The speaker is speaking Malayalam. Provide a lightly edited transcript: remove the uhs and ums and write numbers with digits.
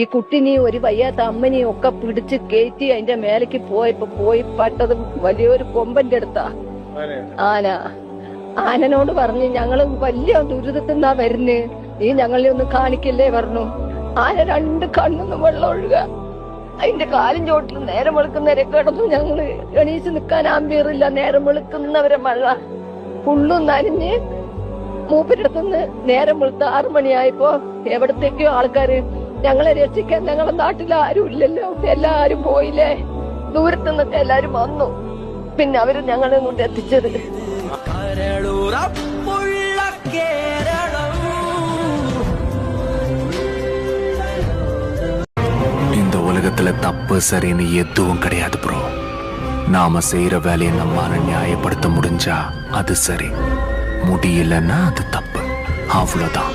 ഈ കുട്ടിനെയും ഒരു വയ്യാത്ത അമ്മനെയും ഒക്കെ പിടിച്ച് കയറ്റി അതിന്റെ മേലേക്ക് പോയി പട്ടത് വലിയൊരു കൊമ്പന്റെ അടുത്താ ആനനോട് പറഞ്ഞു ഞങ്ങള് വലിയ ദുരിതത്തിന്നാ വരുന്ന്, നീ ഞങ്ങളെ ഒന്ന് കാണിക്കല്ലേ പറഞ്ഞു. ആന 2 കണ്ണൊന്നും വെള്ളം ഒഴുക. അതിന്റെ കാലും ചോട്ടിൽ നേരം വെളുക്കുന്നവരെ കിടന്നു. ഞങ്ങള് എണീച്ച് നിക്കാൻ ആംബിയറില്ല. നേരം വെളുക്കുന്നവരെ മഴ ഫുള്ളും നനഞ്ഞ് മൂപ്പരടുത്തുനിന്ന് നേരം വെളുത്ത 6 മണിയായപ്പോ എവിടത്തേക്കോ ആൾക്കാര് ഞങ്ങളെ രക്ഷിക്കാൻ ഞങ്ങളെ നാട്ടിൽ ആരും ഇല്ലല്ലോ, എല്ലാരും പോയില്ലേ. ദൂരത്തു നിന്നൊക്കെ എല്ലാരും വന്നു. പിന്നെ അവര് ഞങ്ങളെ കൊണ്ട് എത്തിച്ചത്. இந்த உலகத்துல தப்பு சரின்னு எதுவும் கிடையாது ப்ரோ. நாம செய்யற வேலையை நம்மால நியாயப்படுத்த முடிஞ்சா அது சரி, முடியலன்னா அது தப்பு, அவ்வளவுதான்.